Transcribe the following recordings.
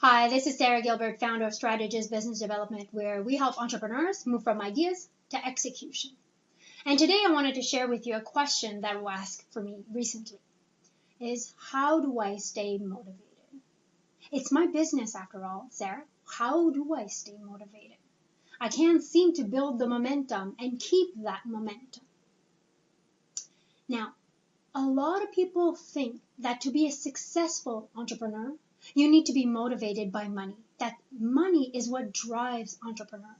Hi, this is Sarah Gilbert, founder of Strategist Business Development, where we help entrepreneurs move from ideas to execution. And today I wanted to share with you a question that was asked for me recently, is how do I stay motivated? It's my business after all, Sarah. How do I stay motivated? I can't seem to build the momentum and keep that momentum. Now, a lot of people think that to be a successful entrepreneur, you need to be motivated by money, that money is what drives entrepreneur.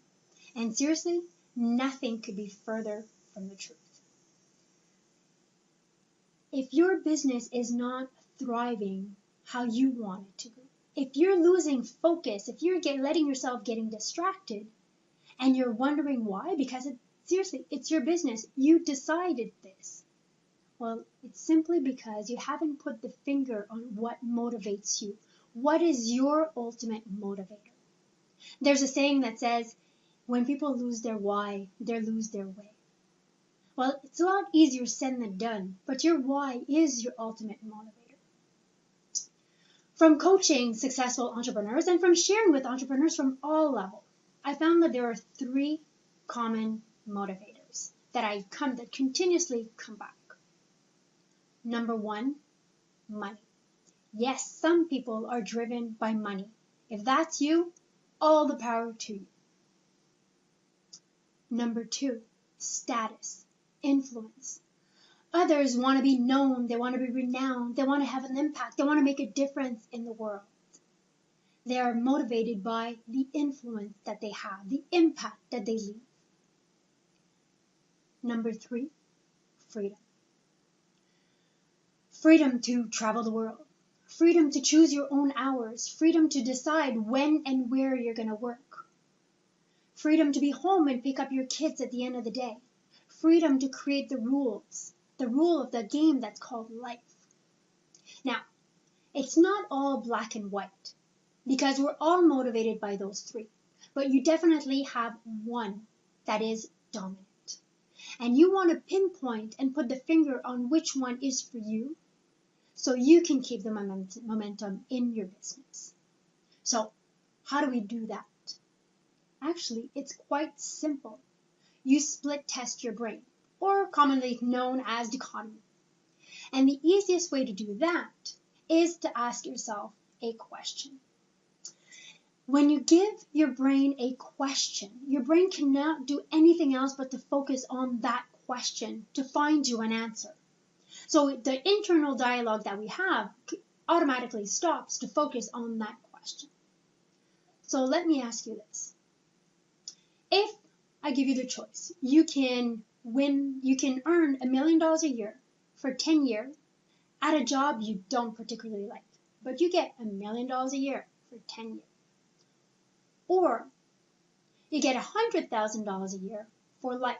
And seriously, nothing could be further from the truth. If your business is not thriving how you want it to, if you're losing focus, if you're letting yourself getting distracted, and you're wondering why, because seriously, it's your business. You decided this. Well, it's simply because you haven't put the finger on what motivates you. What is your ultimate motivator? There's a saying that says, when people lose their why, they lose their way. Well, it's a lot easier said than done, but your why is your ultimate motivator. From coaching successful entrepreneurs and from sharing with entrepreneurs from all levels, I found that there are three common motivators that continuously come back. Number one, money. Yes, some people are driven by money. If that's you, all the power to you. Number two, status, influence. Others want to be known, they want to be renowned, they want to have an impact, they want to make a difference in the world. They are motivated by the influence that they have, the impact that they leave. Number three, freedom. Freedom to travel the world. Freedom to choose your own hours. Freedom to decide when and where you're going to work. Freedom to be home and pick up your kids at the end of the day. Freedom to create the rules. The rule of the game that's called life. Now, it's not all black and white, because we're all motivated by those three. But you definitely have one that is dominant. And you want to pinpoint and put the finger on which one is for you, so you can keep the momentum in your business. So how do we do that? Actually, it's quite simple. You split test your brain, or commonly known as dichotomy. And the easiest way to do that is to ask yourself a question. When you give your brain a question, your brain cannot do anything else but to focus on that question to find you an answer. So the internal dialogue that we have automatically stops to focus on that question. So let me ask you this. If I give you the choice, you can earn $1 million a year for 10 years at a job you don't particularly like, but you get $1 million a year for 10 years. Or you get $100,000 a year for life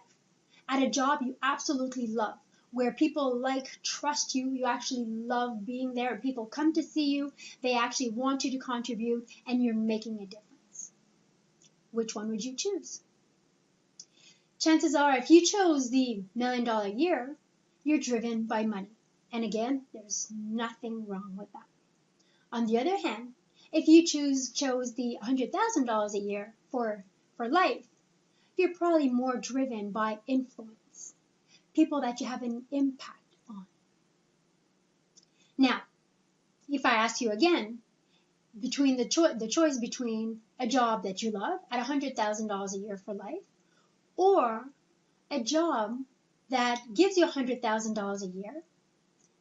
at a job you absolutely love, where people trust you, you actually love being there, people come to see you, they actually want you to contribute, and you're making a difference. Which one would you choose? Chances are, if you chose the $1 million a year, you're driven by money. And again, there's nothing wrong with that. On the other hand, if you chose the $100,000 a year for life, you're probably more driven by influence, people that you have an impact on. Now, if I ask you again, between the choice between a job that you love at $100,000 a year for life, or a job that gives you $100,000 a year,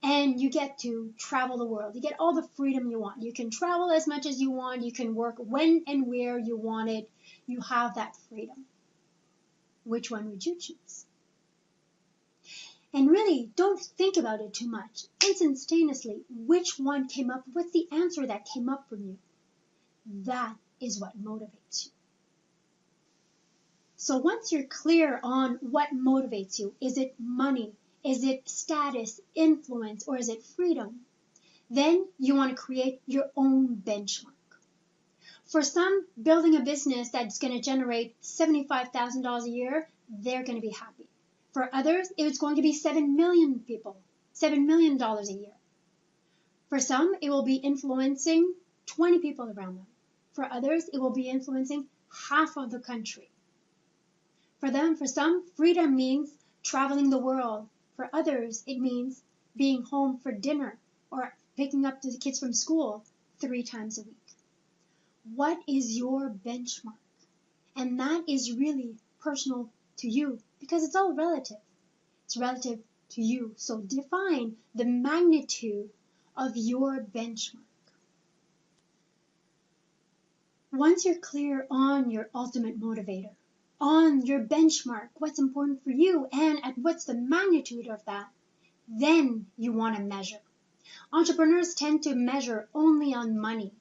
and you get to travel the world. You get all the freedom you want. You can travel as much as you want. You can work when and where you want it. You have that freedom. Which one would you choose? And really, don't think about it too much. Instantaneously, which one came up? What's the answer that came up from you? That is what motivates you. So once you're clear on what motivates you, is it money? Is it status, influence, or is it freedom? Then you want to create your own benchmark. For some, building a business that's going to generate $75,000 a year, they're going to be happy. For others, it's going to be 7 million people, $7 million a year. For some, it will be influencing 20 people around them. For others, it will be influencing half of the country. For some, freedom means traveling the world. For others, it means being home for dinner or picking up the kids from school 3 times a week. What is your benchmark? And that is really personal to you because it's all relative. It's relative to you. So define the magnitude of your benchmark. Once you're clear on your ultimate motivator, on your benchmark, what's important for you, and at what's the magnitude of that, then you want to measure. Entrepreneurs tend to measure only on money.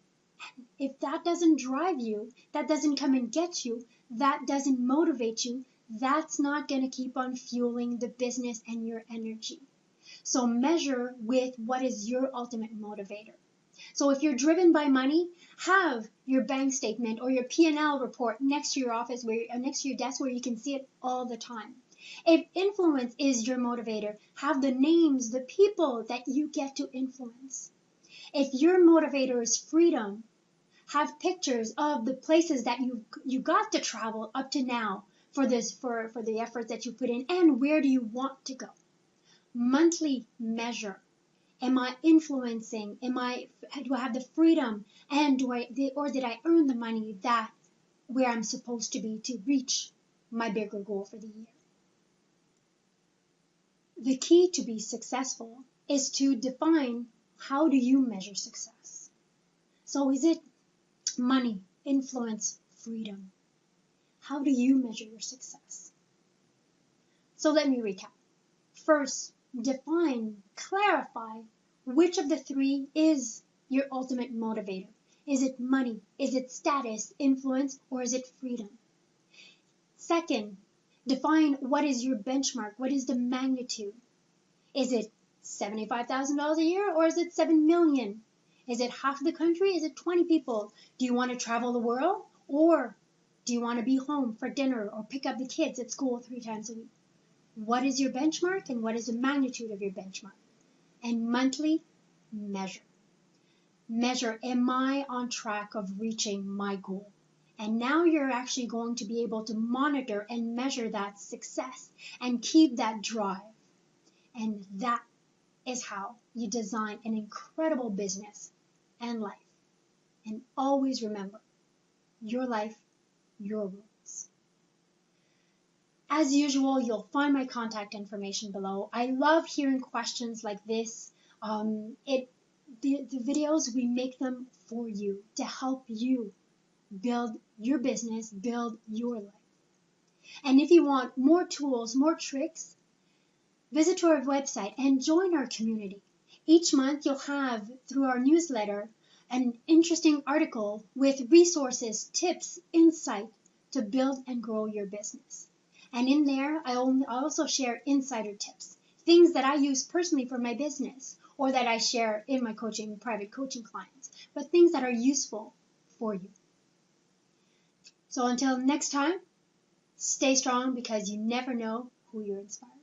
And if that doesn't drive you, that doesn't come and get you, that doesn't motivate you, that's not going to keep on fueling the business and your energy. So measure with what is your ultimate motivator. So if you're driven by money, have your bank statement or your P&L report next to your office, next to your desk where you can see it all the time. If influence is your motivator, have the names, the people that you get to influence. If your motivator is freedom, have pictures of the places that you got to travel up to now for the efforts that you put in, and where do you want to go. Monthly measure. Am I influencing? Do I have the freedom? And did I earn the money that where I'm supposed to be to reach my bigger goal for the year? The key to be successful is to define, how do you measure success? So is it money, influence, freedom? How do you measure your success? So let me recap. First, define, clarify which of the 3 is your ultimate motivator. Is it money? Is it status, influence, or is it freedom? Second, define what is your benchmark. What is the magnitude? Is it $75,000 a year, or is it 7 million? Is it half the country? Is it 20 people? Do you want to travel the world, or do you want to be home for dinner or pick up the kids at school 3 times a week? What is your benchmark, and what is the magnitude of your benchmark? And monthly, measure. Measure, am I on track of reaching my goal? And now you're actually going to be able to monitor and measure that success and keep that drive. And that is how you design an incredible business and life. And always remember, your life, your rules. As usual, you'll find my contact information below. I love hearing questions like this. The videos, we make them for you to help you build your business, build your life. And if you want more tools, more tricks, visit our website and join our community. Each month you'll have, through our newsletter, an interesting article with resources, tips, insight to build and grow your business. And in there, I also share insider tips, things that I use personally for my business or that I share in my private coaching clients, but things that are useful for you. So until next time, stay strong because you never know who you're inspiring.